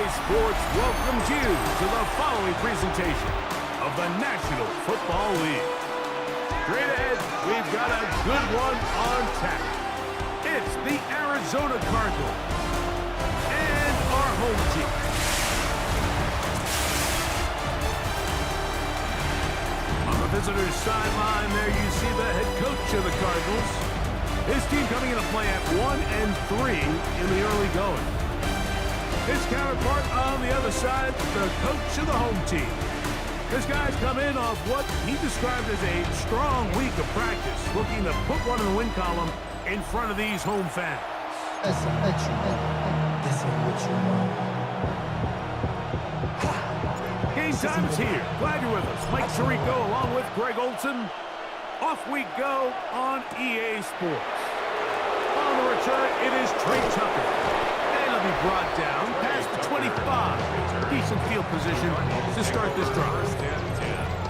Sports welcomes you to the following presentation of the National Football League. Straight ahead, we've got a good one on tap. It's the Arizona Cardinals and our home team. On the visitor's sideline, there you see the head coach of the Cardinals. His team coming into play at 1-3 in the early going. His counterpart on the other side, the coach of the home team. This guy's come in off what he described as a strong week of practice, looking to put one in the win column in front of these home fans. Game time is here. Glad you're with us. Mike Tirico along with Greg Olson. Off we go on EA Sports. On the return, it is Trey Tucker. And he'll be brought down past the 25. Decent field position to start this drive.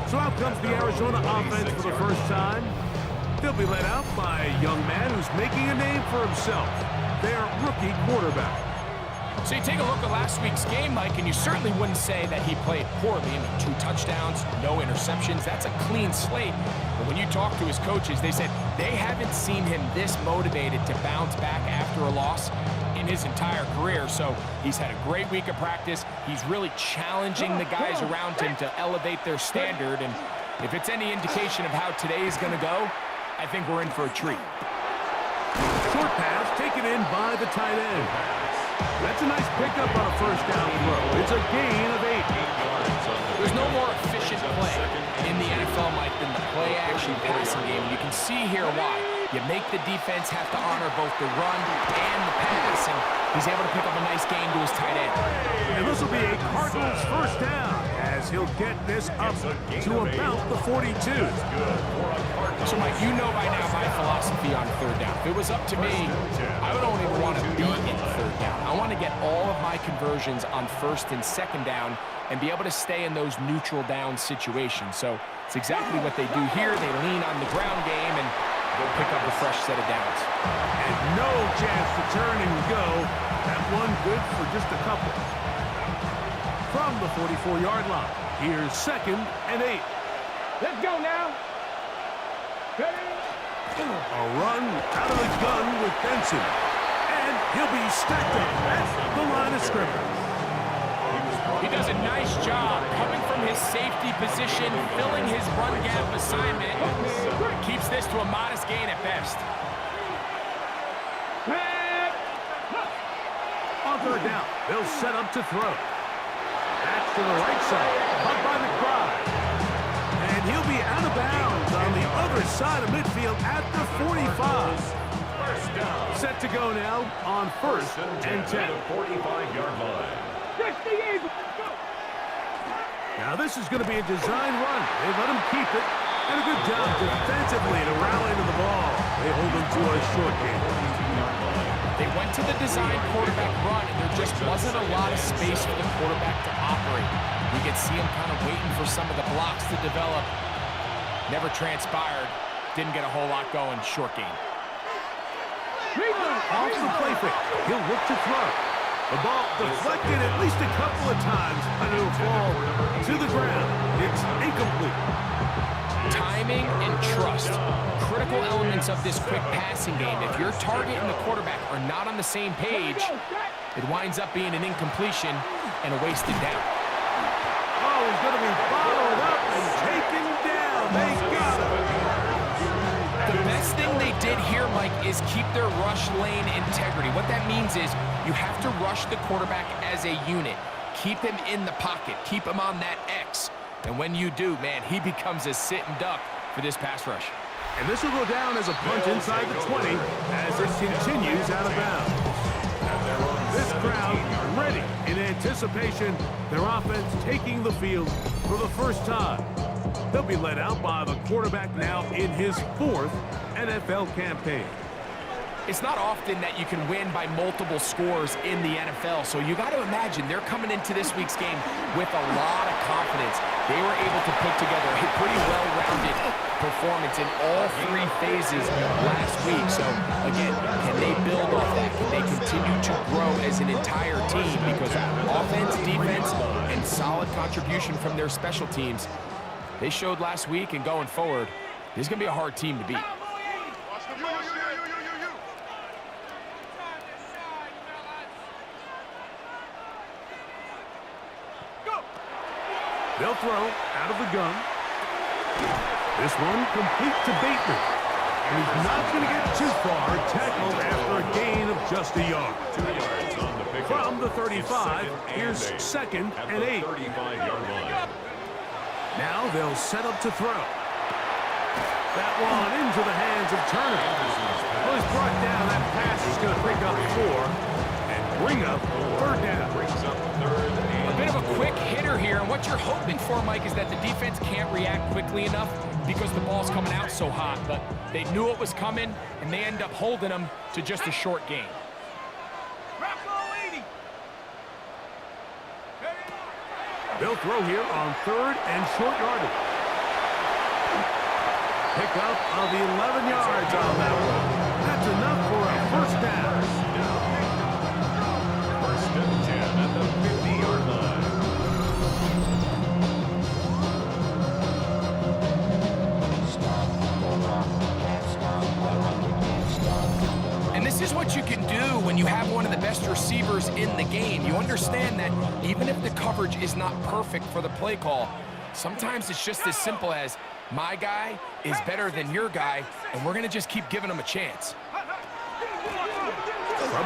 So out comes the Arizona offense for the first time. They'll be led out by a young man who's making a name for himself, their rookie quarterback. So you take a look at last week's game, Mike, and you certainly wouldn't say that he played poorly. 2 touchdowns, no interceptions. That's a clean slate. But when you talk to his coaches, they said they haven't seen him this motivated to bounce back after a loss in his entire career. So he's had a great week of practice. He's really challenging the guys around him to elevate their standard. And if it's any indication of how today is going to go, I think we're in for a treat. Short pass taken in by the tight end. That's a nice pickup on a first down throw. It's a gain of 8. There's no more efficient play in the NFL, Mike, than the play-action passing game. You can see here why. You make the defense have to honor both the run and the pass, and he's able to pick up a nice gain to his tight end. And this will be a Cardinals first down as he'll get this up to about the 42. So, Mike, you know by now my philosophy on third down. If it was up to me, I would only want to be in third down. I want to get all of my conversions on first and second down and be able to stay in those neutral down situations. So it's exactly what they do here. They lean on the ground game and they'll pick up a fresh set of downs. And no chance to turn and go. That one good for just a couple. From the 44-yard line, here's 2nd and 8. Let's go now. A run out of the gun with Benson. And he'll be stacked up at the line of scrimmage. He does a nice job coming from his safety position, filling his run gap assignment. Keeps this to a modest gain at best. On third down, they'll set up to throw. That's to the right side, caught by McBride. And he'll be out of bounds on the other side of midfield at the 45. Set to go now on 1st and 10. 45-yard line. Now this is going to be a design run. They let him keep it. And a good job defensively to rally to the ball. They hold him to a short game. They went to the design quarterback run, and there just wasn't a lot of space for the quarterback to operate. You could see him kind of waiting for some of the blocks to develop. Never transpired. Didn't get a whole lot going. Short game. Off the play fake. He'll look to throw. The ball deflected at least a couple of times, and it'll fall to the ground. It's incomplete. Timing and trust, critical elements of this quick passing game. If your target and the quarterback are not on the same page, it winds up being an incompletion and a wasted down. Oh, he's going to be followed up and taken down. They got him. The best thing they did here, Mike, is keep their rush lane integrity. What that means is you have to rush the quarterback as a unit. Keep him in the pocket. Keep him on that X. And when you do, man, he becomes a sit and duck for this pass rush. And this will go down as a punt inside the 20 as it continues out of bounds. This crowd ready in anticipation. Their offense taking the field for the first time. They'll be led out by the quarterback now in his 4th NFL campaign. It's not often that you can win by multiple scores in the NFL, so you got to imagine they're coming into this week's game with a lot of confidence. They were able to put together a pretty well-rounded performance in all 3 phases last week. So, again, can they build off that? Can they continue to grow as as an entire team because offense, defense, and solid contribution from their special teams, they showed last week, and going forward, this is going to be a hard team to beat. They'll throw out of the gun. This one complete to Bateman. And he's not going to get too far. Tackled after a gain of just a yard. 2 yards on the pickup. From the 35, here's second and 8. 35-yard line. Now they'll set up to throw. That one into the hands of Turner. Well, he's brought down. That pass is going to pick up 4 and bring up third down. Brings up third and A bit of a quick hitter here, and what you're hoping for, Mike, is that the defense can't react quickly enough because the ball's coming out so hot, but they knew it was coming, and they end up holding them to just a short gain. They'll throw here on third and short yardage. Pick up of the 11 yards on that one. That's enough for a first down. first and 10 at the 50-yard line. And this is what you can do when you have one of the best receivers in the game. You understand that even if the coverage is not perfect for the play call, sometimes it's just as simple as, my guy is better than your guy, and we're going to just keep giving him a chance. From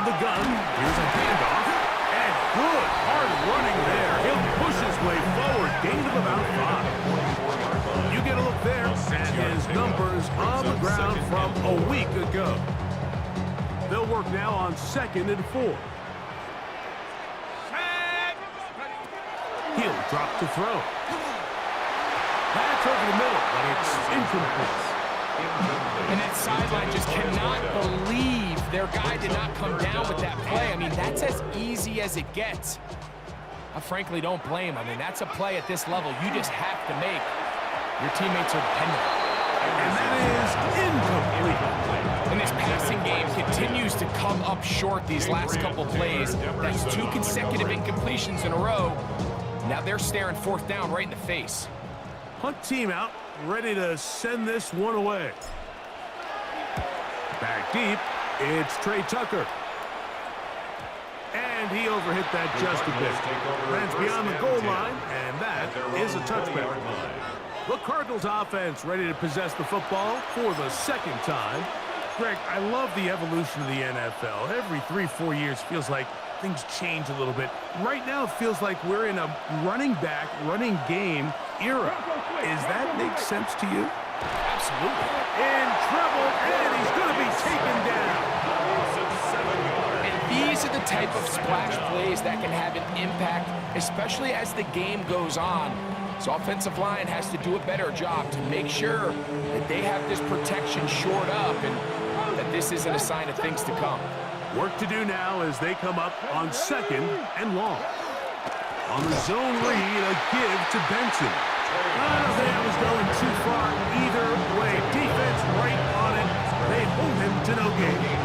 the gun, here's a handoff. And good, hard running there. He'll push his way forward, gain of about 5. You get a look there, and his numbers on the ground from a week ago. They'll work now on second and 4. He'll drop to throw. That's over the middle, but it's incomplete. And that sideline just cannot believe their guy did not come down with that play. I mean, that's as easy as it gets. I frankly don't blame him. I mean, that's a play at this level you just have to make. Your teammates are dependent. And that is incomplete. And this passing game continues to come up short these last couple plays. That's 2 consecutive incompletions in a row. Now they're staring fourth down right in the face. Hunt team out, ready to send this one away. Back deep, it's Trey Tucker. And he overhit that just a bit. Lands beyond the goal line, and that is a touchback. The Cardinals offense ready to possess the football for the second time. Greg, I love the evolution of the NFL. Every 3-4 years feels like things change a little bit. Right now it feels like we're in a running back, running game era. Does that make sense to you? Absolutely. In trouble, and he's going to be taken down. And these are the type of splash plays that can have an impact, especially as the game goes on. So offensive line has to do a better job to make sure that they have this protection shored up and that this isn't a sign of things to come. Work to do now as they come up on second and long. On the zone read, a give to Benson. I don't think that was going too far either way. Defense right on it. They hold him to no gain.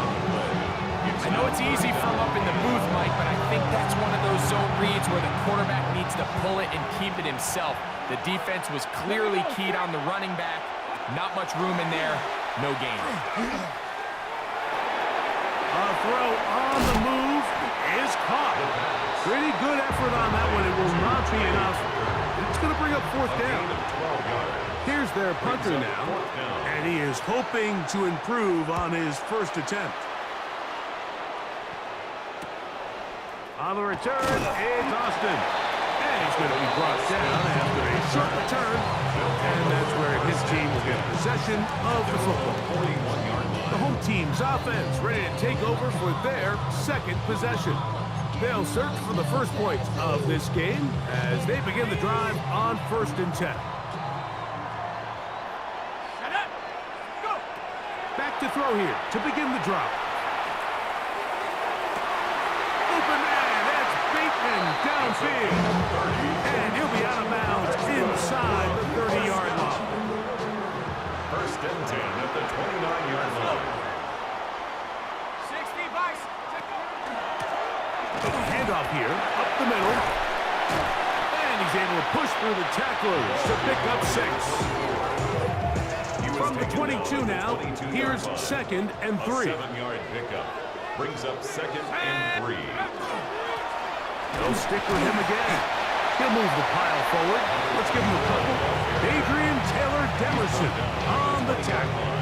I know it's easy from up in the booth, Mike, but I think that's one of those zone reads where the quarterback needs to pull it and keep it himself. The defense was clearly keyed on the running back. Not much room in there. No gain. A throw on the move is caught. Pretty good effort on that one. It will not be enough. It's going to bring up fourth down. Here's their punter now, and he is hoping to improve on his first attempt. On the return, it's Austin. And he's going to be brought down after a short return. And that's where his team will get possession of the football. The home team's offense ready to take over for their second possession. They'll search for the first points of this game as they begin the drive on 1st and 10. Back to throw here to begin the drive. Open man, that's Bateman downfield. And he'll be out of bounds inside the 30-yard line. 1st and 10 at the 29-yard line. handoff here, up the middle. And he's able to push through the tacklers to pick up 6. From the 22 now, here's 2nd and 3. 7-yard pickup brings up 2nd and 3. They'll stick with him again. He'll move the pile forward. Let's give him a couple. Adrian Taylor-Demerson on the tackle.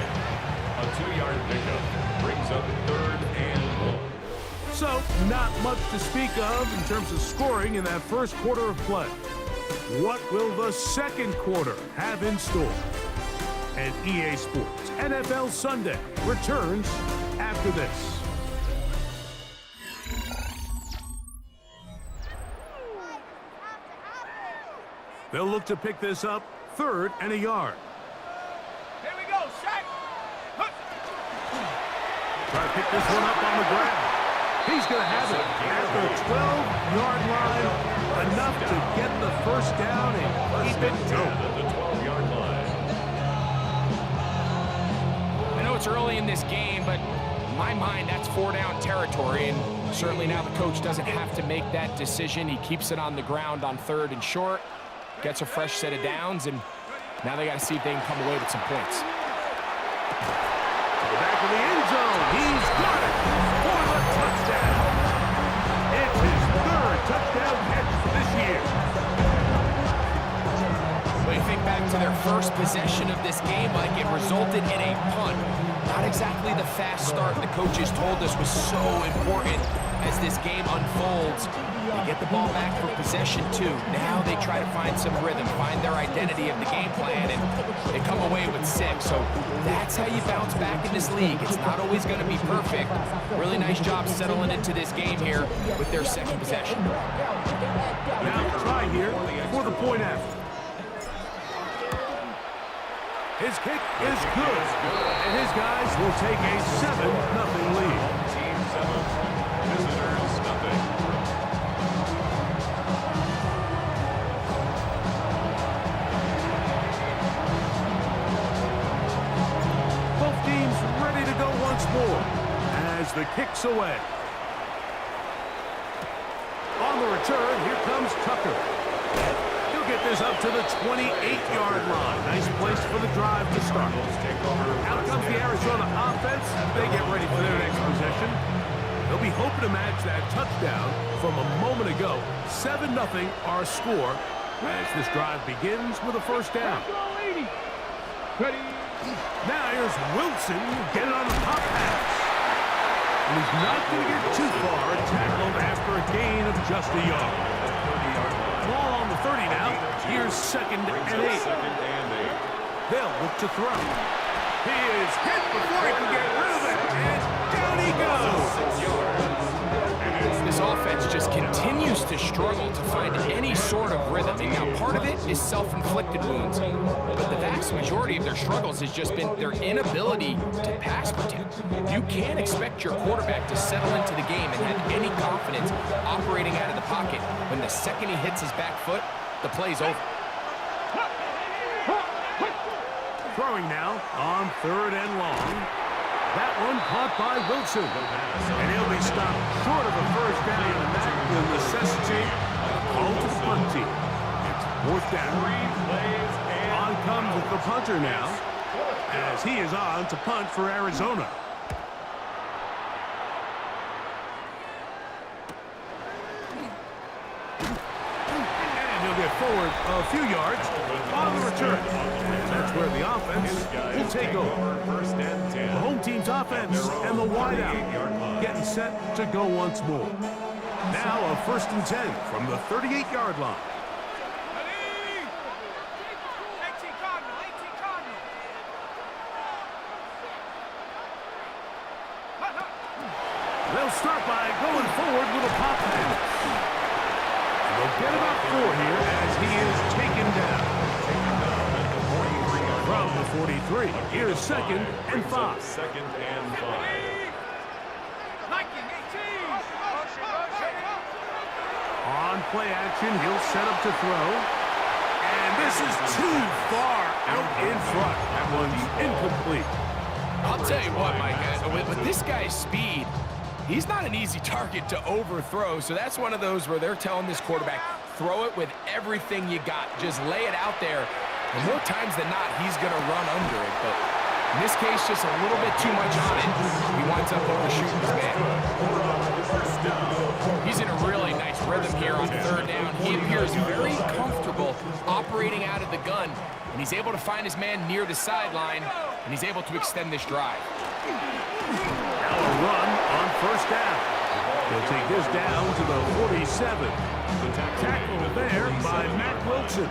A 2-yard pickup brings up 3rd and 1. So, not much to speak of in terms of scoring in that first quarter of play. What will the second quarter have in store? And EA Sports NFL Sunday returns after this. They'll look to pick this up, 3rd and a yard. Here we go, Shaq. Try to pick this one up on the ground. He's going to have it at the 12-yard line, enough to get the first down and keep it going. At the 12-yard line. I know it's early in this game, but in my mind, that's 4-down territory, and certainly now the coach doesn't have to make that decision. He keeps it on the ground on 3rd and short, gets a fresh set of downs, and now they got to see if they can come away with some points. To the back of the end zone. He's got it for the touchdown. It's his 3rd touchdown catch this year. When you think back to their first possession of this game, like it resulted in a punt. Not exactly the fast start the coaches told us was so important as this game unfolds. They get the ball back for possession 2. Now they try to find some rhythm, find their identity of the game plan, and they come away with 6. So that's how you bounce back in this league. It's not always going to be perfect. Really nice job settling into this game here with their second possession. Now try here for the point after. His kick is good, and his guys will take a 7-0 lead. Team 7, visitors nothing. Both teams ready to go once more as the kick's away. On the return, here comes Tucker. He'll get this up to the 28-yard line. Nice place for the drive to start. Out comes the Arizona offense. They get ready for their next possession. They'll be hoping to match that touchdown from a moment ago. 7-0 our score as this drive begins with a first down. Now here's Wilson. Get it on the pop pass. And he's not going to get too far, tackled after a gain of just a yard. Ball on the 30 now. Here's 2nd and 8. They'll look to throw. He is hit before he can get rid of it, and down he goes. This offense just continues to struggle to find any sort of rhythm. And now part of it is self-inflicted wounds. But the vast majority of their struggles has just been their inability to pass protect. You can't expect your quarterback to settle into the game and have any confidence operating out of the pocket. When the second he hits his back foot, the play's over. Throwing now on 3rd and long. That one caught by Wilson. And he'll be stopped short of a first down, and that will necessitate a call to the punt team. It's 4th down. On comes the punter now, as he is on to punt for Arizona. And he'll get forward a few yards on the return. And that's where the offense will take over. The home team's offense and the wideout getting set to go once more. Now a 1st and 10 from the 38-yard line. They'll start by going forward with a pop pass. They'll get about 4 here as he is taken down. From the 43, here's 2nd and 5. 2nd and 5. On play action, he'll set up to throw. And this is too far out in front. That one's incomplete. I'll tell you what, Mike, with this guy's speed, He's not an easy target to overthrow, so that's one of those where they're telling this quarterback, throw it with everything you got. Just lay it out there. And more times than not, he's going to run under it. But in this case, just a little bit too much on it. He winds up overshooting his man. He's in a really nice rhythm here on third down. He appears very comfortable operating out of the gun, and he's able to find his man near the sideline, and he's able to extend this drive. Now a run on first down. He'll take this down to the 47. Tackle there by Matt Wilson.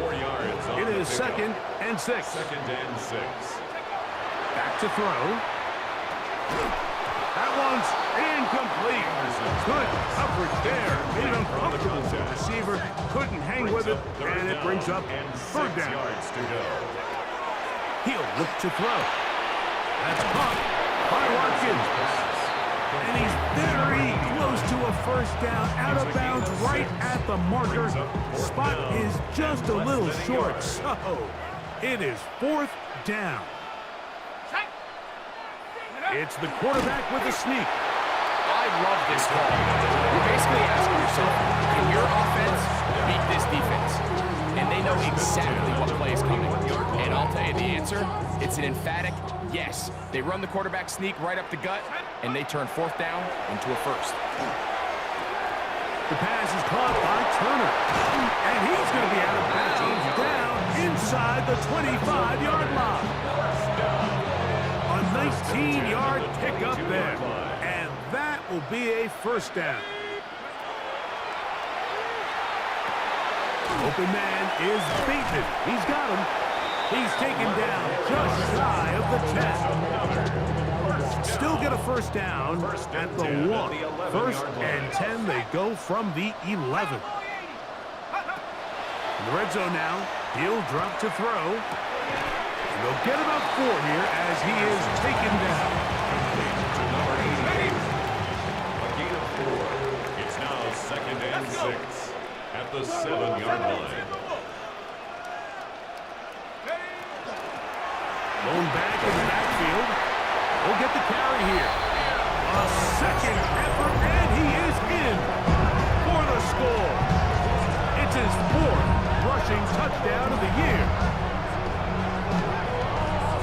4 yards. It is 2nd and 6. 2nd and 6. Back to throw. That one's incomplete. Good coverage there. Made him comfortable. The receiver couldn't hang with it, and it brings up third down. He'll look to throw. That's caught by Watkins. And he's very close to a first down, out of bounds, right at the marker. Spot is just a little short, so it is 4th down. It's the quarterback with a sneak. I love this call. You're basically asking yourself, can your offense beat this defense? And they know exactly what play is coming. And I'll tell you the answer, it's an emphatic yes. They run the quarterback sneak right up the gut, and they turn 4th down into a first. The pass is caught by Turner. And he's going to be out of bounds down inside the 25-yard line. A 19-yard pickup there. And that will be a first down. Open man is Bateman. He's got him. He's taken down just shy of the 10. Still get a first down at the 1. 1st and 10. They go from the 11. In the red zone now. He'll drop to throw. And they'll get about 4 here as he is taken down. A gain of 4. It's now 2nd and 6 at the 7-yard line. Going back in the backfield. He'll get the carry here. A second effort, and he is in for the score. It's his 4th rushing touchdown of the year.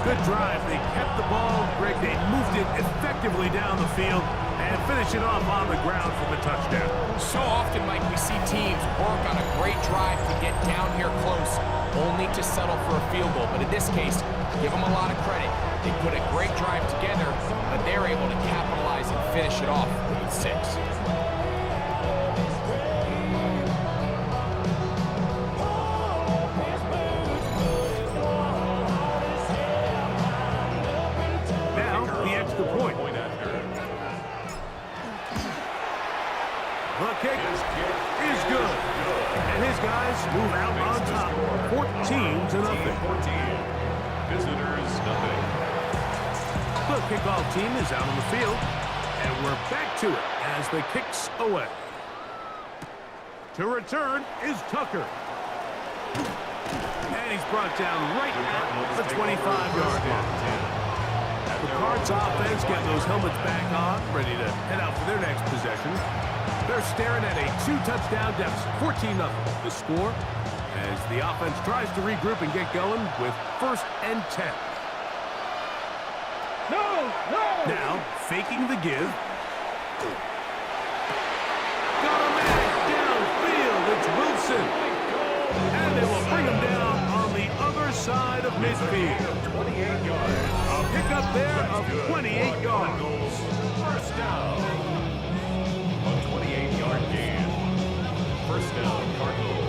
Good drive. They kept the ball. Greg, they moved it effectively down the field and finish it off on the ground for the touchdown. So often, Mike, we see teams work on a great drive to get down here close, only to settle for a field goal. But in this case, give them a lot of credit. They put a great drive together, but they're able to capitalize and finish it off with 6. Now, the extra point. The kick is good. And his guys move out on top, 14-0. Visitors, nothing. The kickoff team is out on the field, and we're back to it as the kick's away. To return is Tucker. And he's brought down right at the 25-yard line. The Cards offense getting those helmets back on, ready to head out for their next possession. They're staring at a 2-touchdown deficit, 14-0. The score as the offense tries to regroup and get going with 1st and 10. Now, faking the give. Got a man downfield. It's Wilson. And they will bring him down on the other side of midfield. 28 yards. A pickup there of 28 yards. First down. A 28-yard gain. First down, Cardinals.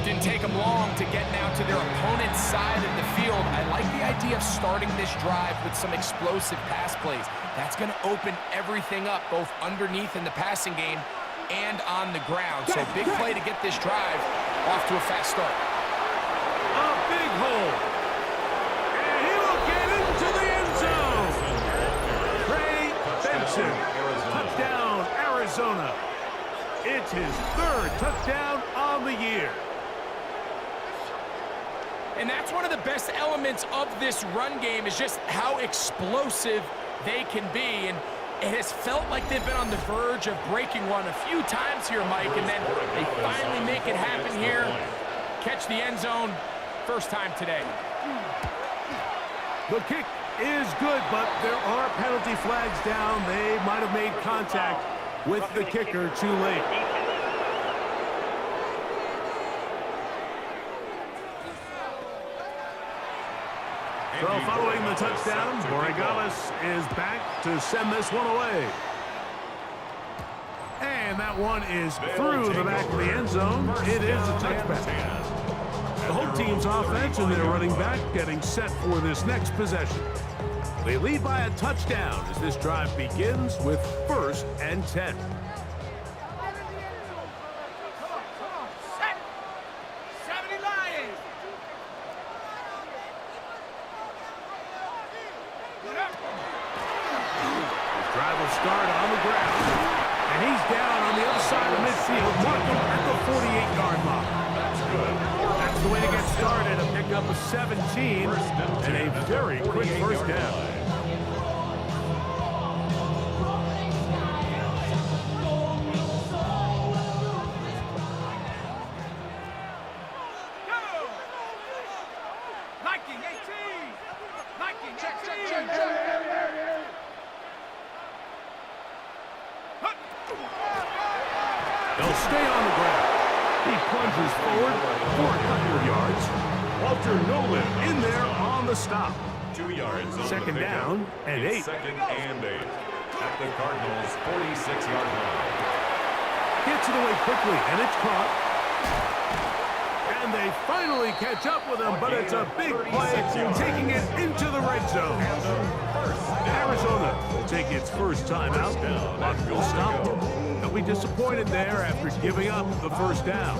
Didn't take them long to get now to their opponent's side of the field. I like the idea of starting this drive with some explosive pass plays. That's going to open everything up, both underneath in the passing game and on the ground. So big play to get this drive off to a fast start. A big hole. And he will get into the end zone. Trey Benson. Touchdown, Arizona. It's his 3rd touchdown on the year. And that's one of the best elements of this run game is just how explosive they can be. And It has felt like they've been on the verge of breaking one a few times here, Mike, and then they finally make it happen here. Catch the end zone, first time today. The kick is good, but there are penalty flags down. They might have made contact with the kicker too late. So following the touchdown, Borregales is back to send this one away. And that one is through the back of the end zone. It is a touchback. The whole team's offense and their running back getting set for this next possession. They lead by a touchdown as this drive begins with 1st and 10. Start on the ground, and he's down on the other side of midfield, marking at the 48-yard mark. That's good. That's the way to get started, a pickup of 17, and a very quick first down. They'll stay on the ground. He plunges forward for a couple of yards. Walter Nolan in there on the stop. 2 yards on Second the down and 8. 2nd and 8 at the Cardinals' 46-yard line. Gets it away quickly, and it's caught. And they finally catch up with him, but it's a big play, taking it into the red zone. Arizona will take its first time out. Luck will stop them. They'll be disappointed there after giving up the first down.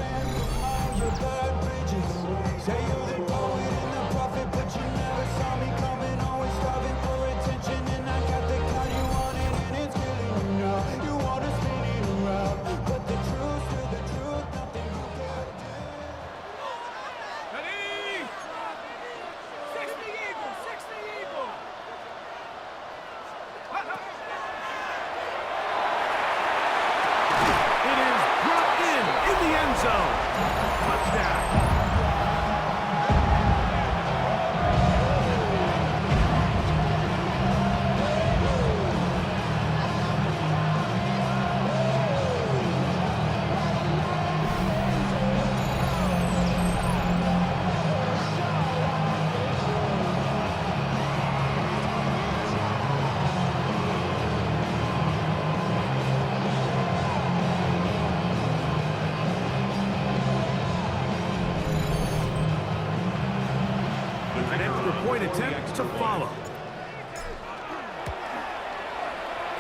Point attempt to follow.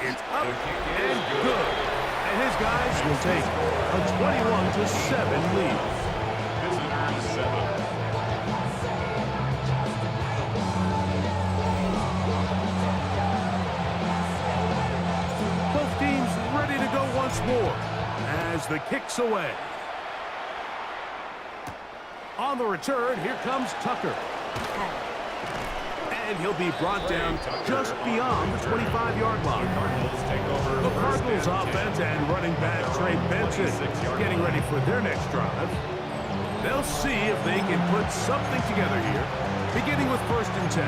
It's up and good. And his guys will take a 21-7 lead. Visitors 7. Both teams ready to go once more as the kick's away. On the return, here comes Tucker. And he'll be brought down just beyond the 25-yard line. The Cardinals offense and running back Trey Benson getting ready for their next drive. They'll see if they can put something together here, beginning with 1st and 10.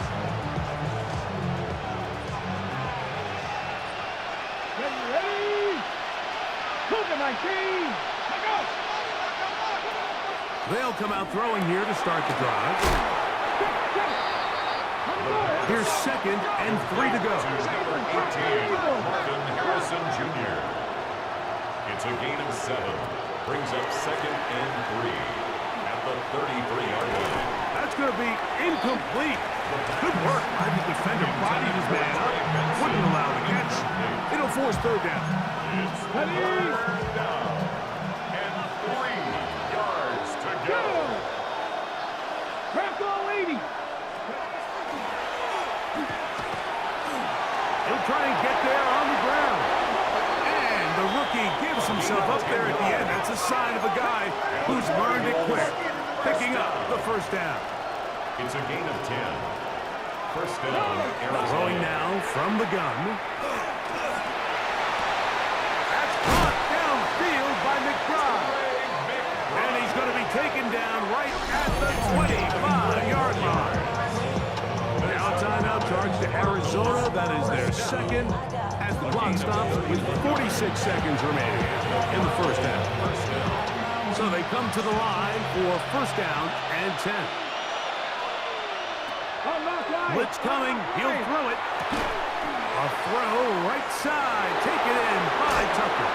Ready? Cooking my team. They'll come out throwing here to start the drive. Here's 2nd and 3 to go. Number 18, Marvin Harrison Jr. It's a gain of 7. Brings up 2nd and 3 at the 33-yard line. That's going to be incomplete. Good work by the defender. Bodied his man up. Wouldn't allow the catch. It'll force 3rd down. It's 3rd down. And 3 yards to go. Crack all 80. He'll try and get there on the ground. And the rookie gives himself up there at the end. That's a sign of a guy who's learned it quick. Picking up the 1st down. It's a gain of 10. 1st down, Arizona. Throwing now from the gun. 25-yard line. Now a timeout charge to Arizona. That is their second as the clock stops with 46 seconds remaining in the first half. So they come to the line for first down and 10. Blitz coming. He'll throw it. A throw right side. Taken in by Tucker.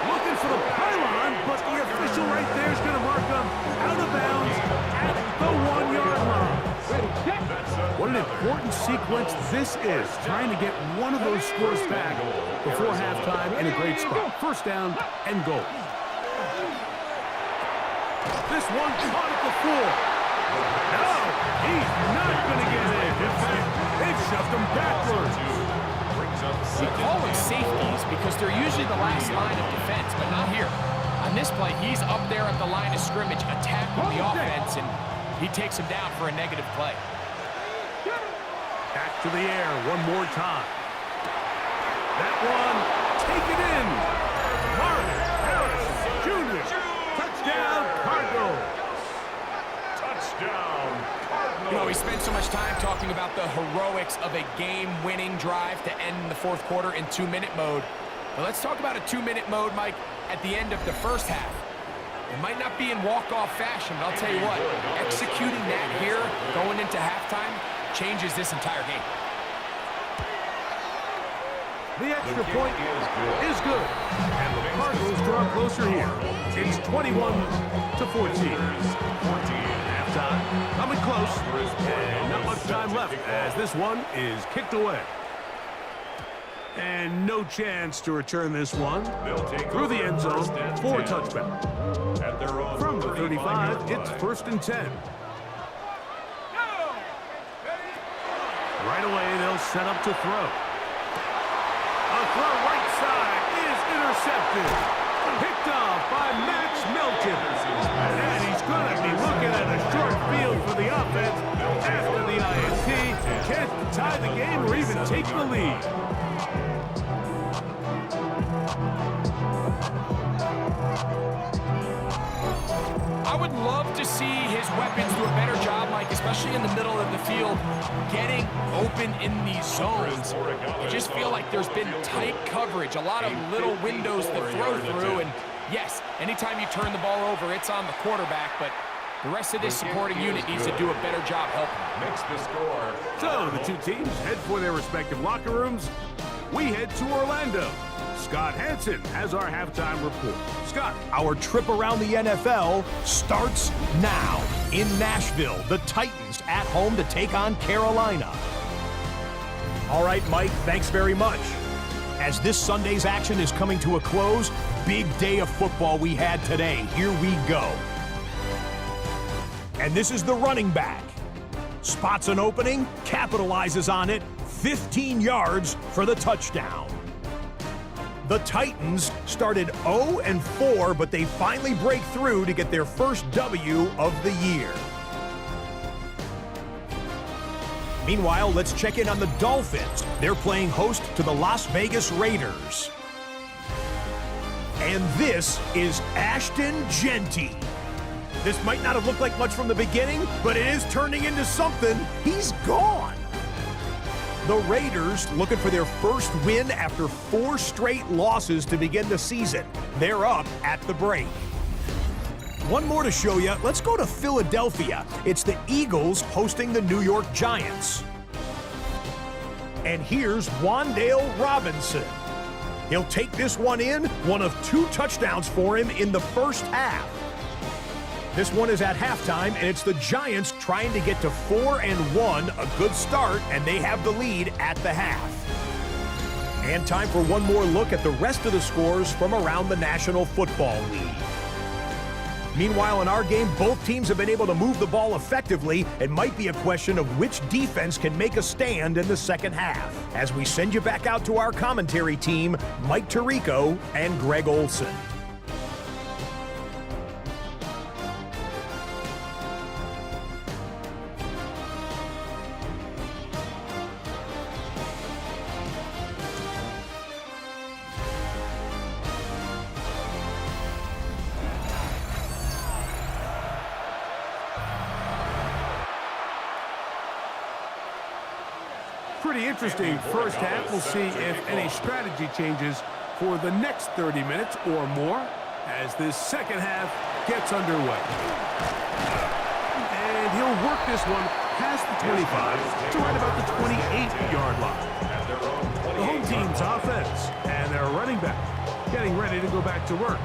Looking for the pylon, but the official right there is going to mark him out of bounds at the 1-yard line. What an important sequence this is, trying to get one of those scores back before halftime in a great spot. First down and goal. This one caught at the floor. No, he's not going to get in. In fact, they've shoved him backwards. We call them safeties because they're usually the last line of defense, but not here. On this play, he's up there at the line of scrimmage attacking the offense, and he takes him down for a negative play. Back to the air one more time. That one, take it in. Marvin Harrison Jr. Touchdown, Cardinals. Touchdown, Cardinals. You know, we spent so much time talking about the heroics of a game-winning drive to end the fourth quarter in 2-minute mode. But let's talk about a 2-minute mode, Mike, at the end of the first half. It might not be in walk-off fashion, but I'll tell you what, executing that here, going into halftime, changes this entire game. The extra point is good. And the Cardinals draw closer here. It's 21-14. Halftime coming close. And not much time left as this one is kicked away. And no chance to return this one through the end zone for a touchback. From the 35, it's first and 10. Right away, they'll set up to throw. A throw right side is intercepted. Picked off by Max Melton. And he's going to be looking at a short field for the offense after the INT. Can't tie the game or even take the lead. I would love to see his weapons do a better job, Mike, especially in the middle of the field, getting open in these zones. I just feel like there's been tight coverage, a lot of little windows to throw through, and yes, anytime you turn the ball over, it's on the quarterback, but the rest of this supporting unit needs to do a better job helping. Makes the score. So the two teams head for their respective locker rooms. We head to Orlando. Scott Hansen has our halftime report. Scott. Our trip around the NFL starts now. In Nashville, the Titans at home to take on Carolina. All right, Mike, thanks very much. As this Sunday's action is coming to a close, big day of football we had today. Here we go. And this is the running back. Spots an opening, capitalizes on it, 15 yards for the touchdown. The Titans started 0-4, but they finally break through to get their first W of the year. Meanwhile, let's check in on the Dolphins. They're playing host to the Las Vegas Raiders. And this is Ashton Genty. This might not have looked like much from the beginning, but it is turning into something. He's gone. The Raiders looking for their first win after 4 straight losses to begin the season. They're up at the break. One more to show you. Let's go to Philadelphia. It's the Eagles hosting the New York Giants. And here's Wan'Dale Robinson. He'll take this one in, one of 2 touchdowns for him in the first half. This one is at halftime, and it's the Giants trying to get to 4-1, a good start, and they have the lead at the half. And time for one more look at the rest of the scores from around the National Football League. Meanwhile, in our game, both teams have been able to move the ball effectively. It might be a question of which defense can make a stand in the second half. As we send you back out to our commentary team, Mike Tirico and Greg Olson. Pretty interesting first half. We'll see if any strategy changes for the next 30 minutes or more as this second half gets underway. And he'll work this one past the 25 to right about the 28-yard line. The home team's offense and their running back getting ready to go back to work.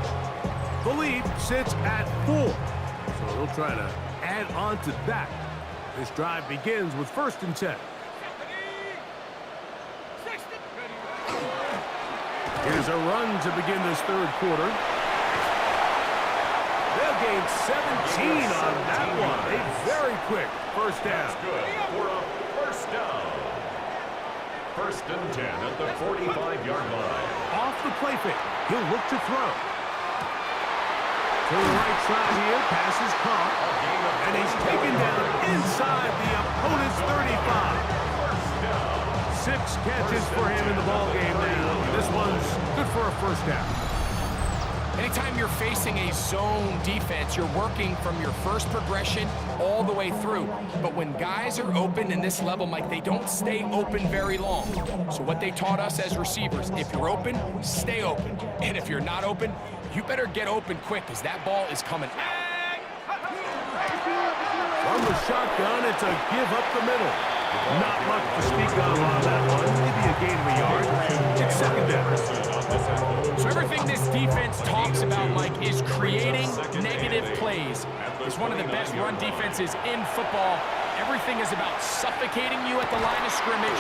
The lead sits at 4, so they'll try to add on to that. This drive begins with 1st and 10. Here's a run to begin this third quarter. They'll gain 17 on that one. A very quick first down. That's good for a first down. 1st and 10 at the 45-yard line. Off the play fake. He'll look to throw. To the right side here, pass is caught. And he's taken down inside the opponent's 35. 6 catches for him in the ballgame now. This one's good for a first down. Anytime you're facing a zone defense, you're working from your first progression all the way through. But when guys are open in this level, Mike, they don't stay open very long. So what they taught us as receivers, if you're open, stay open. And if you're not open, you better get open quick because that ball is coming out. From the shotgun, it's a give up the middle. Not much to speak of on that one. Maybe a gain of a yard. It's 2nd down. So everything this defense talks about, Mike, is creating negative plays. It's one of the best run defenses in football. Everything is about suffocating you at the line of scrimmage,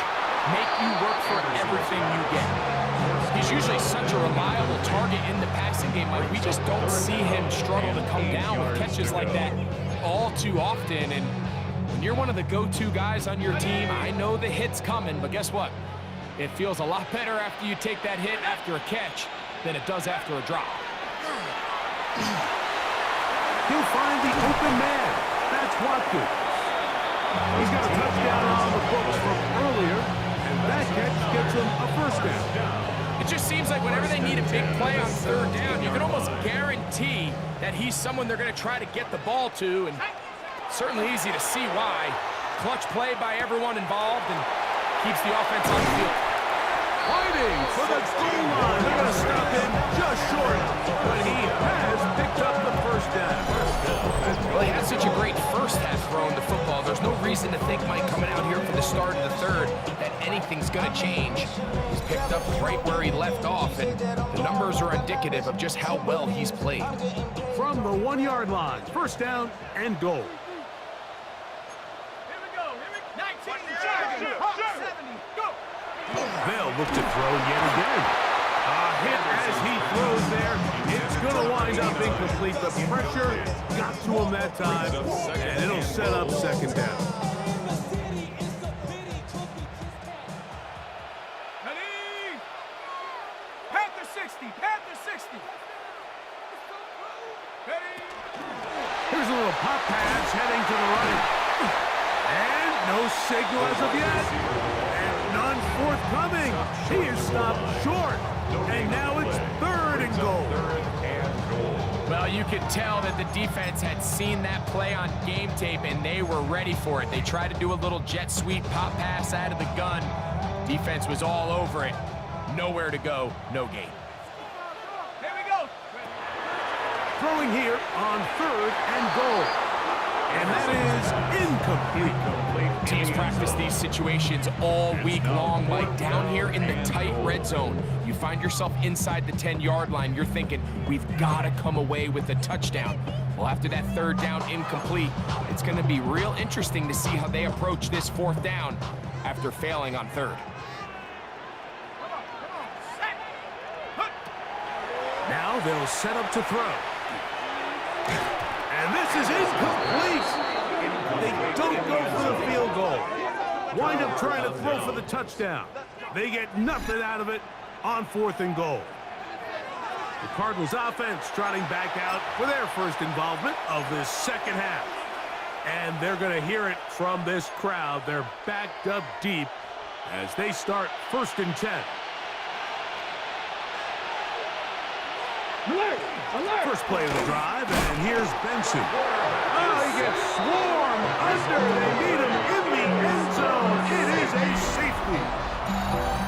make you work for everything you get. He's usually such a reliable target in the passing game, Mike. We just don't see him struggle to come down with catches like that all too often. And when you're one of the go-to guys on your team, I know the hit's coming, but guess what? It feels a lot better after you take that hit after a catch than it does after a drop. He'll find the open man. That's Watkins. He's got a touchdown on the books from earlier, and that catch gets him a first down. It just seems like whenever they need a big play on 3rd down, you can almost guarantee that he's someone they're going to try to get the ball to, and certainly easy to see why. Clutch play by everyone involved and keeps the offense on the field. Fighting for the goal line. They're going to stop him just short, but he has picked up the first down. Well, he had such a great first half throwing the football. There's no reason to think, Mike, coming out here for the start of the 3rd, that anything's going to change. He's picked up right where he left off, and the numbers are indicative of just how well he's played. From the 1-yard line, first down and goal. They'll look to throw yet again. A hit as he throws there. It's going to wind up incomplete. The pressure got to him that time, and it'll set up 2nd down. Panther 60, Panther 60. Here's a little pop pass heading to the right. And no signal as of yet. And none forthcoming. He is stopped short. And now it's 3rd and goal. Well, you could tell that the defense had seen that play on game tape, and they were ready for it. They tried to do a little jet sweep pop pass out of the gun. Defense was all over it. Nowhere to go, no gain. Here we go. Throwing here on 3rd and goal. And that is incomplete. Teams practice these situations all week long, Mike. Down here in the tight red zone, you find yourself inside the 10-yard line. You're thinking, we've got to come away with a touchdown. Well, after that 3rd down incomplete, it's going to be real interesting to see how they approach this 4th down after failing on 3rd. Now they'll set up to throw. And this is incomplete. They don't go for the field goal. Wind up trying to throw for the touchdown. They get nothing out of it on 4th and goal. The Cardinals offense trotting back out for their first involvement of this 2nd half. And they're going to hear it from this crowd. They're backed up deep as they start 1st and 10. Alert! Alert! First play of the drive, and here's Benson. Oh, he gets swarmed under. They need him in the end zone. It is a safety.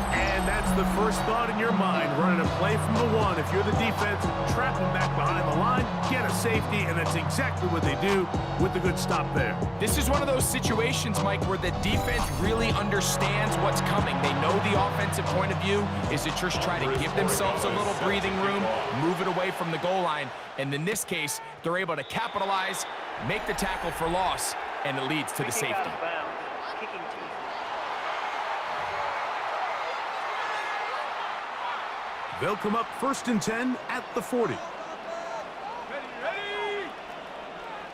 And that's the first thought in your mind, running a play from the one. If you're the defense, trap them back behind the line, get a safety, and that's exactly what they do with the good stop there. This is one of those situations, Mike, where the defense really understands what's coming. They know the offensive point of view is to just try to give themselves a little breathing room, move it away from the goal line, and in this case, they're able to capitalize, make the tackle for loss, and it leads to the safety. They'll come up 1st and 10 at the 40. Ready, ready!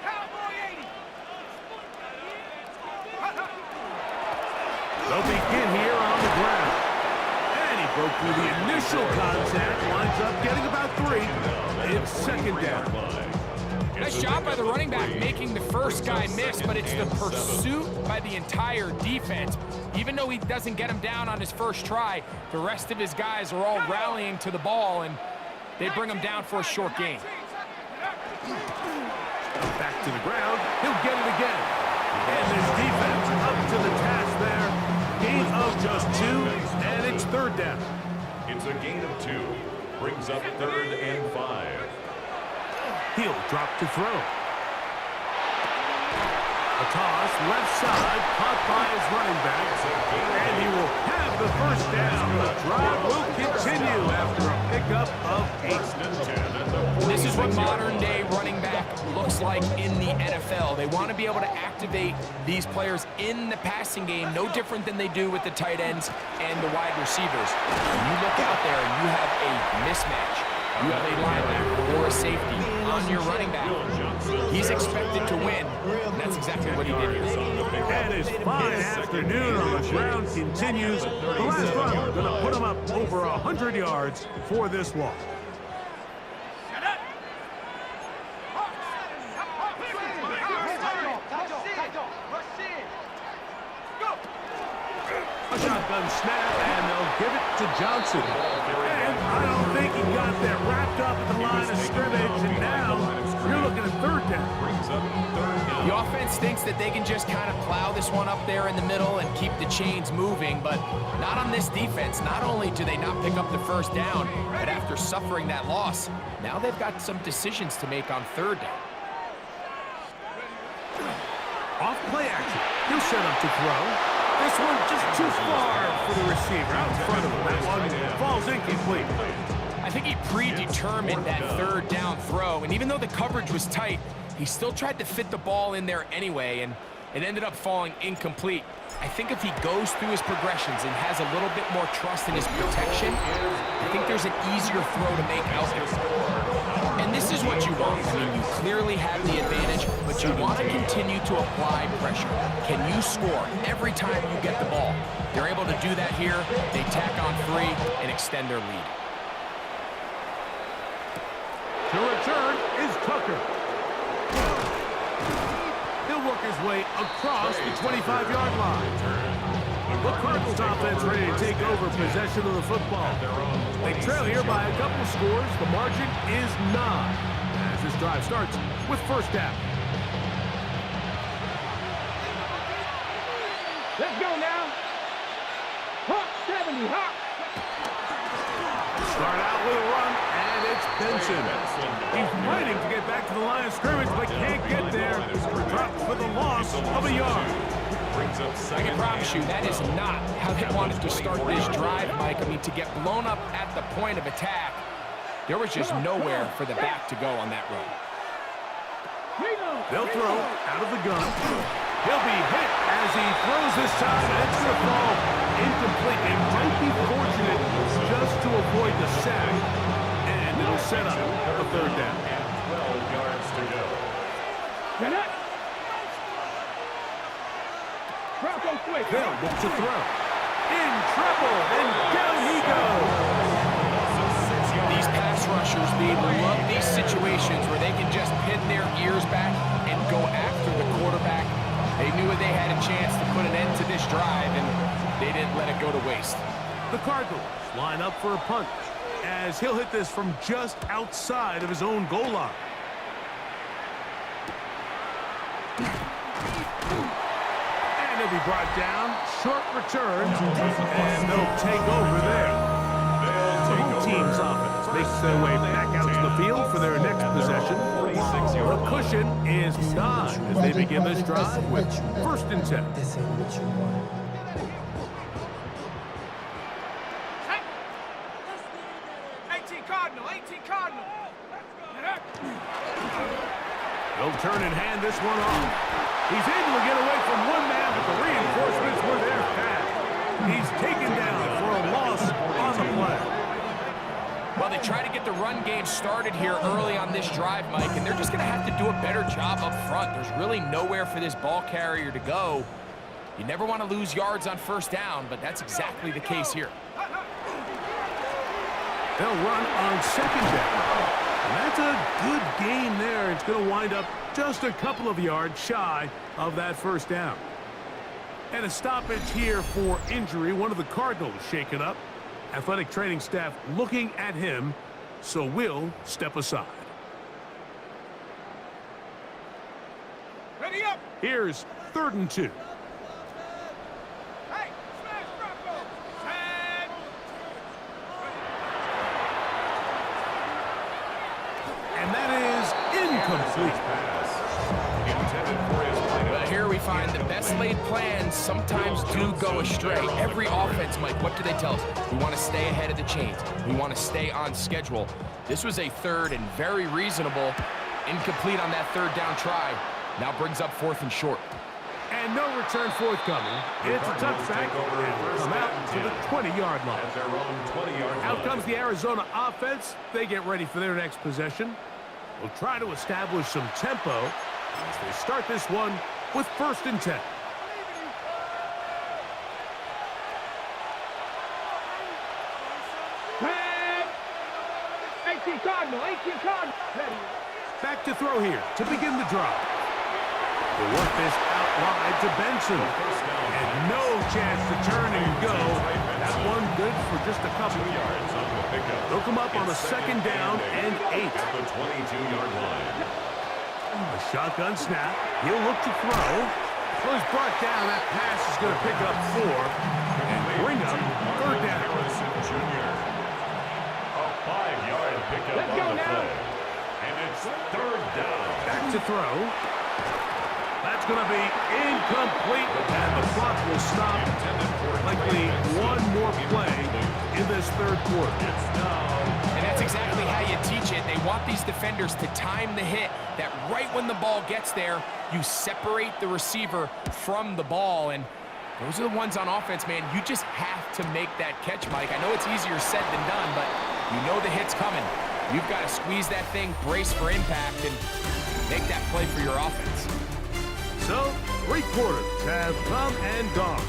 Cowboy 80! They'll begin here on the ground. And he broke through the initial contact, winds up getting about 3. It's 2nd down. Nice job by the running back making the first guy miss, but it's the pursuit by the entire defense. Even though he doesn't get him down on his first try, the rest of his guys are all rallying to the ball, and they bring him down for a short gain. Back to the ground. He'll get it again. And his defense up to the task there. Gain of just 2, and it's 3rd down. It's a gain of 2. Brings up 3rd and 5. He'll drop to throw. A toss, left side, caught by his running back. And he will have the 1st down. The drive will continue after a pickup of 8. This is what modern-day running back looks like in the NFL. They want to be able to activate these players in the passing game, no different than they do with the tight ends and the wide receivers. When you look out there and you have a mismatch, you have a linebacker or a safety on your running back, he's expected to win, and that's exactly what he did here. And his fine afternoon on the ground continues. The last run going to put him up over 100 yards for this loss. A shotgun snap, and they'll give it to Johnson. And I don't think he got that wrapped up at the line of scrimmage, and now you're looking at 3rd down. The offense thinks that they can just kind of plow this one up there in the middle and keep the chains moving, but not on this defense. Not only do they not pick up the 1st down, but after suffering that loss, now they've got some decisions to make on 3rd down. Off play action. He'll set up to throw. This one just too far for the receiver out in front of him. That one falls incomplete. I think he predetermined that 3rd down throw, and even though the coverage was tight, he still tried to fit the ball in there anyway, and it ended up falling incomplete. I think if he goes through his progressions and has a little bit more trust in his protection, I think there's an easier throw to make out there. And this is what you want. I mean, you clearly have the advantage, but you want to continue to apply pressure. Can you score every time you get the ball? They're able to do that here. They tack on 3 and extend their lead. To return is Tucker. He'll work his way across the 25-yard line. The Cardinals offense ready to take over possession of the football. They trail here by a couple scores. The margin is 9 as this drive starts with 1st down. Let's go now. Hawk 70, Hawk. Start out with a run, and it's Benson. He's fighting to get back to the line of scrimmage, but can't get there. Dropped for the loss of a yard. I can promise you that is not how they wanted to start this drive, Mike. I mean, to get blown up at the point of attack, there was just nowhere for the back to go on that run. They'll throw out of the gun. He'll be hit as he throws this time, and it's going to fall incomplete. They might be fortunate just to avoid the sack, and it'll set up a 3rd down. 12 yards to go. They'll look to throw. In trouble, and down he goes. These pass rushers, they love these situations where they can just pin their ears back and go after the quarterback. They knew they had a chance to put an end to this drive, and they didn't let it go to waste. The Cardinals line up for a punt as he'll hit this from just outside of his own goal line. And may be brought down. Short return, and they'll take over there. The home team's offense makes their way back out to the field for their next possession. The cushion is 9 as they begin this drive with 1st and 10. This ain't what you want. 18 Cardinal, 18 Cardinal. They'll turn and hand this one off. He's able to get away from one man, but the reinforcements were there fast. He's taken down for a loss on the play. Well, they try to get the run game started here early on this drive, Mike, and they're just going to have to do a better job up front. There's really nowhere for this ball carrier to go. You never want to lose yards on 1st down, but that's exactly the case here. They'll run on 2nd down. And that's a good gain there. It's going to wind up just a couple of yards shy of that 1st down. And a stoppage here for injury. One of the Cardinals shaken up. Athletic training staff looking at him, so we'll step aside. Ready up! Here's 3rd and 2. Hey, smash, Bronco! Set! And that is incomplete. But here we find the best laid plans sometimes do go astray. Every offense, Mike, what do they tell us? We want to stay ahead of the chains. We want to stay on schedule. This was a 3rd and very reasonable. Incomplete on that 3rd down try. Now brings up 4th and short. And no return forthcoming. It's a touchback. And come out to the 20-yard line. Out comes the Arizona offense. They get ready for their next possession. We'll try to establish some tempo as they start this one with 1st and 10. Head. 18 Cardinal, 18 Cardinal. Back to throw here to begin the drive. They'll work this out wide to Benson. And no chance to turn and go. That one good for just a couple of yards. They'll come up on a 2nd down and 8. At the 22-yard line. A shotgun snap. He'll look to throw. Well, he's brought down. That pass is going to pick up 4 and bring up 3rd down. Harrison Jr. A 5-yard pickup on the play. And it's 3rd down. Back to throw. That's going to be incomplete. And the clock will stop. Likely one more play in this 3rd quarter. And that's exactly how you teach it. They want these defenders to time the hit, that right when the ball gets there, you separate the receiver from the ball. And those are the ones on offense, man. You just have to make that catch, Mike. I know it's easier said than done, but you know the hit's coming. You've got to squeeze that thing, brace for impact, and make that play for your offense. So, 3 quarters have come and gone.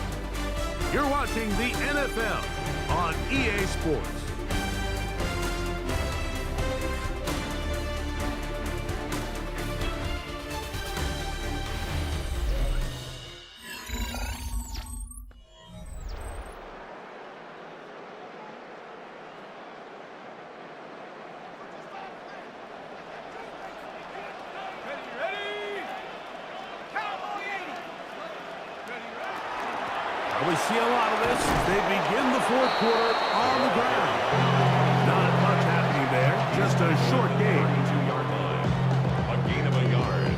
You're watching the NFL on EA Sports. We see a lot of this as they begin the 4th quarter on the ground. Not much happening there, just a short game. 32-yard line. A gain of a yard.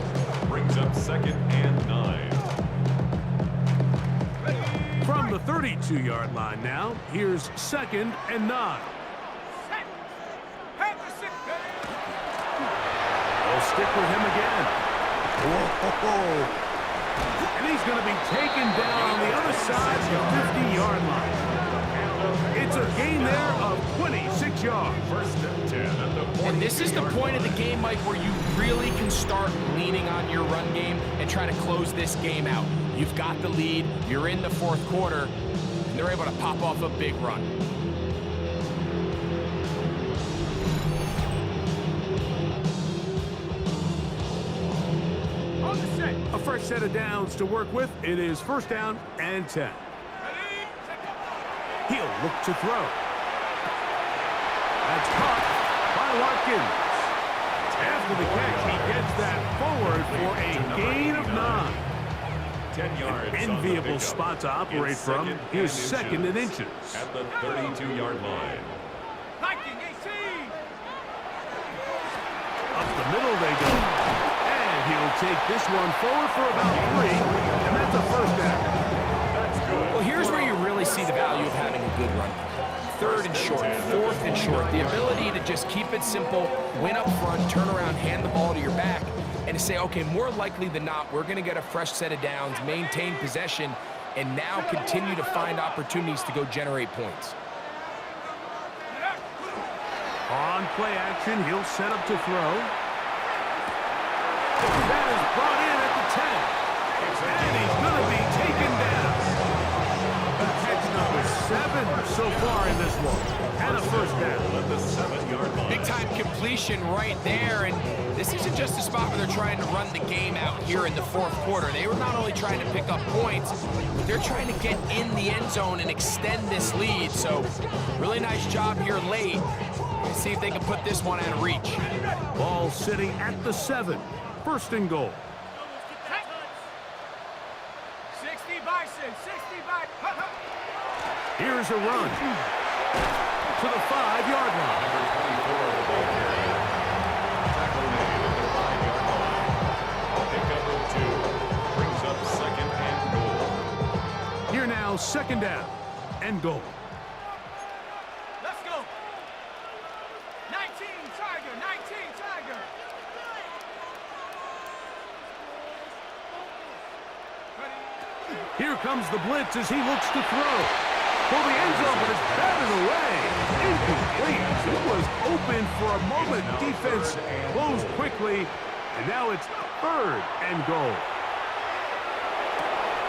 Brings up 2nd and 9. From the 32-yard line now, here's 2nd and 9. They'll stick with him again. Whoa. And he's going to be taken down on the other side of the 50-yard line. It's a gain there of 26 yards. 1st and 10 at the 42-yard And this is the point of the game, Mike, where you really can start leaning on your run game and try to close this game out. You've got the lead, you're in the 4th quarter, and they're able to pop off a big run. A fresh set of downs to work with. It is 1st down and 10. He'll look to throw. That's caught by Watkins. After the catch, he gets that forward for a gain of 9. 10 yards. Enviable spot to operate from. Here's second and inches. At the 32-yard line. Up the middle they go. And he'll take this one forward for about 3. And that's a first down. That's good. Well, here's where you really see the value of having a good run. Third and short, fourth and short. The ability to just keep it simple, win up front, turn around, hand the ball to your back, and to say, okay, more likely than not, we're going to get a fresh set of downs, maintain possession, and now continue to find opportunities to go generate points. On play action, he'll set up to throw. That is brought in at the 10. And he's going to be taken down. Catch number 7 so far in this one. And a first down. At the 7-yard line. Big-time completion right there, and this isn't just a spot where they're trying to run the game out here in the fourth quarter. They were not only trying to pick up points, but they're trying to get in the end zone and extend this lead. So, really nice job here late. Let's see if they can put this one out of reach. Ball sitting at the 7. First and goal. 60 by 6, 60 by... Here's a run. To the 5-yard line. Number 24 of the ball carrier. Tackle made at the 5-yard line. Pickup of 2. Brings up second and goal. Here now, second down and goal. Let's go. 19 Tiger, 19 Tiger. Here comes the blitz as he looks to throw. For the end zone, but it's batted away. Incomplete. It was open for a moment. Defense closed quickly, and now it's third and goal.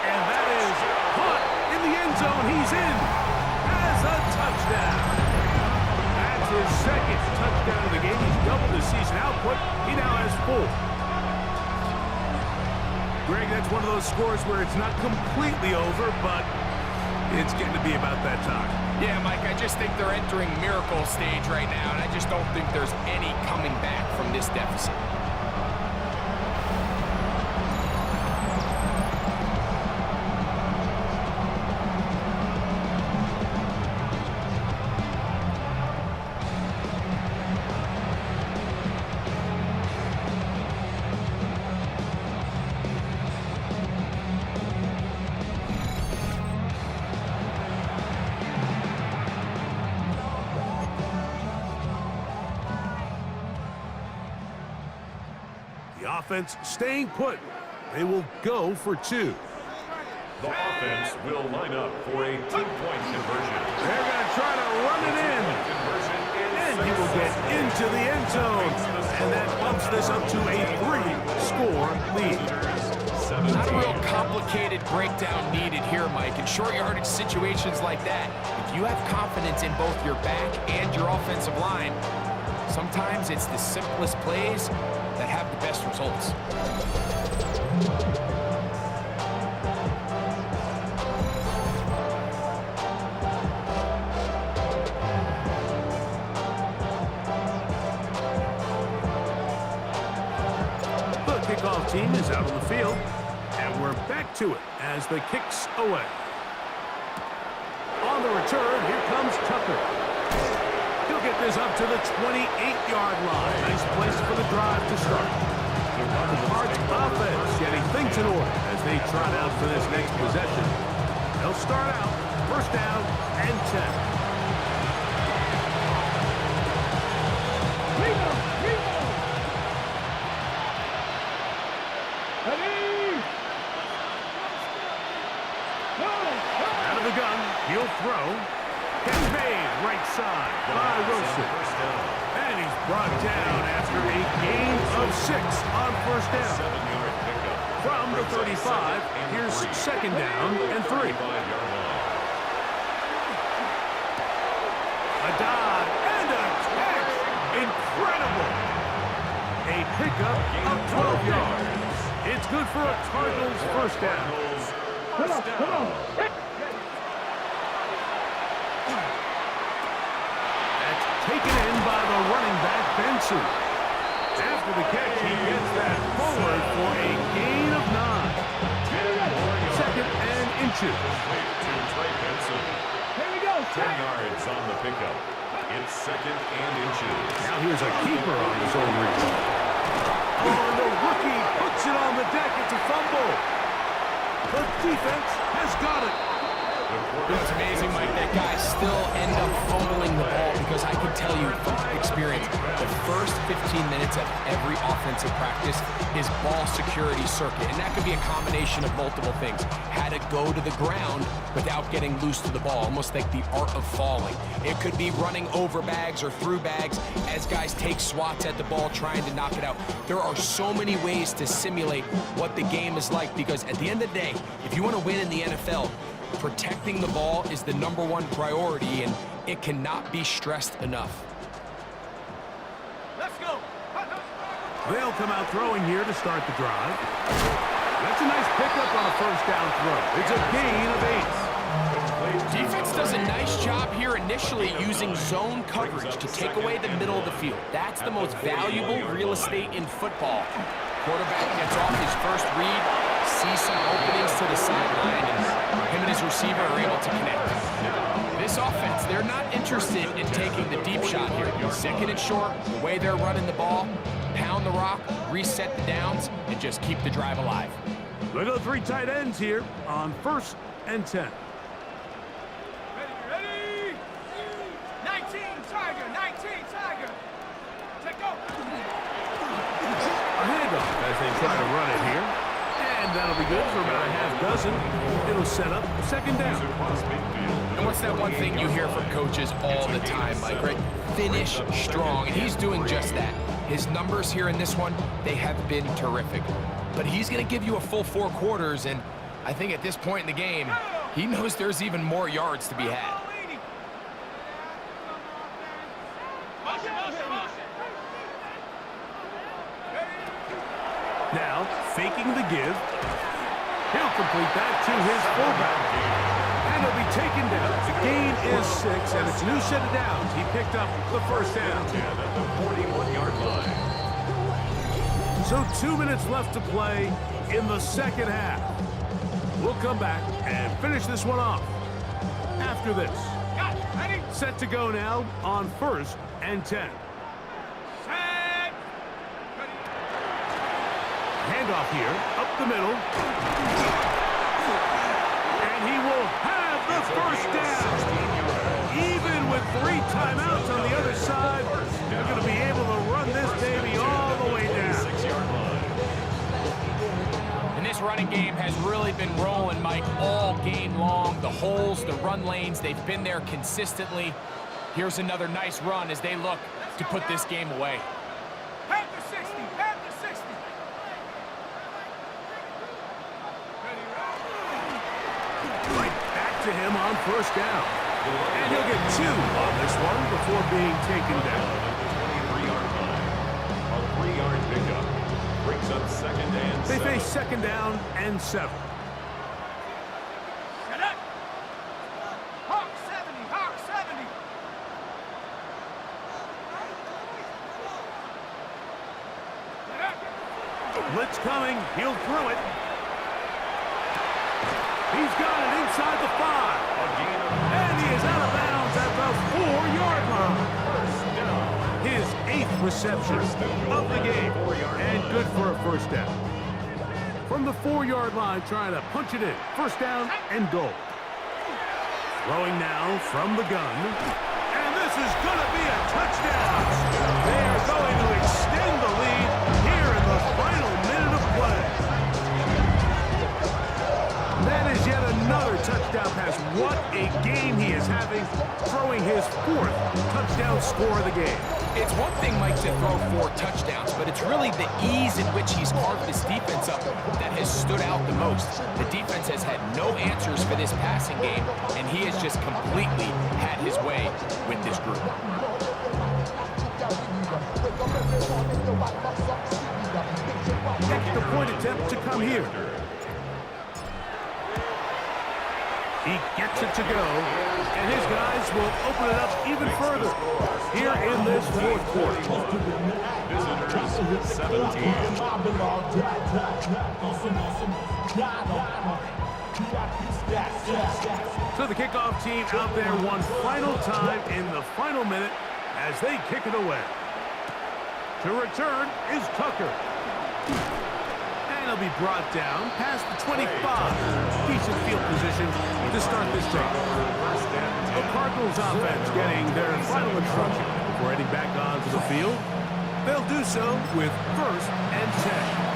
And that is caught in the end zone. He's in as a touchdown. That's his second touchdown of the game. He's doubled his season output. He now has 4. Greg, that's one of those scores where it's not completely over, but it's getting to be about that time. Yeah, Mike, I just think they're entering miracle stage right now, and I just don't think there's any coming back from this deficit. Offense staying put. They will go for 2. The offense will line up for a 2-point conversion. They're going to try to run it in. And he will get into the end zone. And that bumps this up to a 3-score lead. Not a real complicated breakdown needed here, Mike. In short yardage situations like that, if you have confidence in both your back and your offensive line, sometimes it's the simplest plays that have the best results. The kickoff team is out on the field, and we're back to it as the kicks away. On the return, here comes Tucker. He'll get this up to the 28-yard line. Nice place for the drive to start. The Cards offense getting things in order as they trot out for this next possession. They'll start out first down and 10. Out of the gun, he'll throw. Gets made right side by Wilson. And he's brought down after a gain of 6 on first down. 7-yard pickup. From the 35, here's second down and 3. A dive and a catch. Incredible. A pickup of 12 yards. It's good for a Cardinals first down. Come on. Taken in by the running back, Benson. After the catch, he gets that forward for a gain of 9. inches. To Trey Benson. Here we go. 10 yards on the pickup. It's 2nd and inches. Now here's a keeper on his own reach. Oh, and the rookie puts it on the deck. It's a fumble. The defense has got it. It's amazing, Mike, that guys still end up fumbling the ball because I can tell you from experience, the first 15 minutes of every offensive practice is ball security circuit, and that could be a combination of multiple things. How to go to the ground without getting loose to the ball, almost like the art of falling. It could be running over bags or through bags as guys take swats at the ball trying to knock it out. There are so many ways to simulate what the game is like because at the end of the day, if you want to win in the NFL, protecting the ball is the #1 priority, and it cannot be stressed enough. Let's go. They'll come out throwing here to start the drive. That's a nice pickup on a first down throw. It's a gain of 8. Defense does a nice job here initially using zone coverage to take away the middle of the field. That's the most valuable real estate in football. Quarterback gets off his first read, sees some openings to the sideline, and him and his receiver are able to connect. This offense, they're not interested in taking the deep shot here. 2nd and short, the way they're running the ball, pound the rock, reset the downs, and just keep the drive alive. Look at the 3 tight ends here on 1st and 10. Ready? 19 Tiger. 19 Tiger. Take go. A handoff as they try to run it here. And that'll be good for about a half dozen. It'll set up 2nd down. And what's that one thing you hear from coaches all the time, Mike, right? Finish strong, and he's doing just that. His numbers here in this one, they have been terrific. But he's going to give you a full 4 quarters, and I think at this point in the game, he knows there's even more yards to be had. Now, faking the give. He'll complete that to his fullback. And he'll be taken down. The gain is 6, and it's a new set of downs. He picked up the first down. At the 41-yard line. So 2 minutes left to play in the 2nd half. We'll come back and finish this one off after this. Set to go now on 1st and 10. Handoff here, up the middle. And he will have the first down. Even with 3 timeouts on the other side, they're going to be able to run this baby all the way down. 6-yard line. And this running game has really been rolling, Mike, all game long. The holes, the run lanes, they've been there consistently. Here's another nice run as they look to put this game away. Panther 60. Panther 60. Right back to him on 1st down. And he'll get 2 on this one before being taken down. The 23-yard line. A 3-yard pickup. Brings up 2nd and 7. They face 2nd down and 7. Shut up. Hawk 70. Hawk 70. Blitz coming. He'll throw it. He's got it inside the 5. And he is out of bounds at the 4-yard line. His 8th reception of the game. And good for a first down. From the 4-yard line, trying to punch it in. First down and goal. Throwing now from the gun. And this is going to be a touchdown. They are going to extend the lead here in the final minute of play. That is yet another touchdown pass. What a game he is having, throwing his 4th touchdown score of the game. It's one thing, Mike, to throw 4 touchdowns, but it's really the ease in which he's carved this defense up that has stood out the most. The defense has had no answers for this passing game, and he has just completely had his way with this group. Extra point attempt to come here. He gets it to go, and his guys will open it up even further here in this 4th quarter. Visitors 17. So the kickoff team out there one final time in the final minute as they kick it away. To return is Tucker. And he'll be brought down past the 25. Decent field position to start this drive. The Cardinals offense getting their final instruction before heading back onto the field. They'll do so with 1st and 10.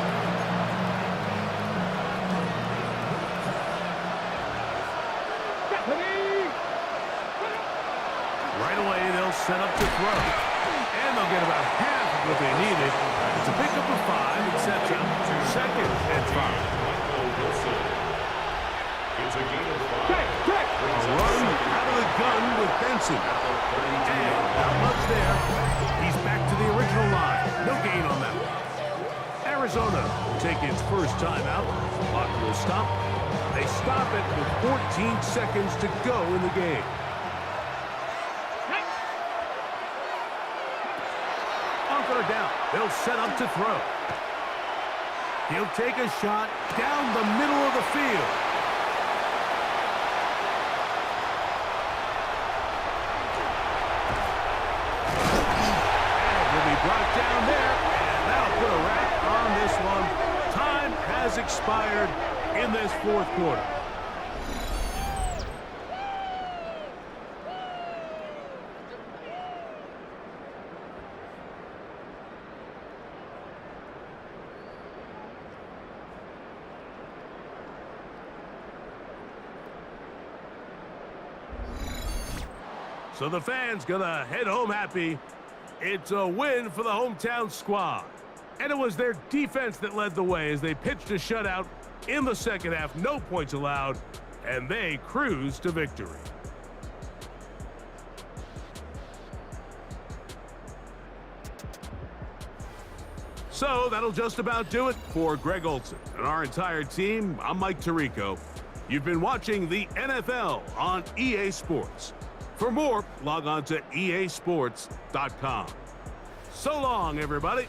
Right away, they'll set up to throw. And they'll get about half of what they needed. It's a pickup of 5. It sets up 2nd and 5. It's a gain of 5. A run out of the gun with Benson. And not much there. He's back to the original line. No gain on that one. Arizona will take its first timeout. Clock will stop. They stop it with 14 seconds to go in the game. Down. They'll set up to throw. He'll take a shot down the middle of the field. And he'll be brought down there, and that'll put a wrap on this one. Time has expired in this 4th quarter. So the fans gonna head home happy. It's a win for the hometown squad. And it was their defense that led the way as they pitched a shutout in the second half. No points allowed, and they cruised to victory. So that'll just about do it for Greg Olson and our entire team. I'm Mike Tirico. You've been watching the NFL on EA Sports. For more, log on to easports.com. So long, everybody.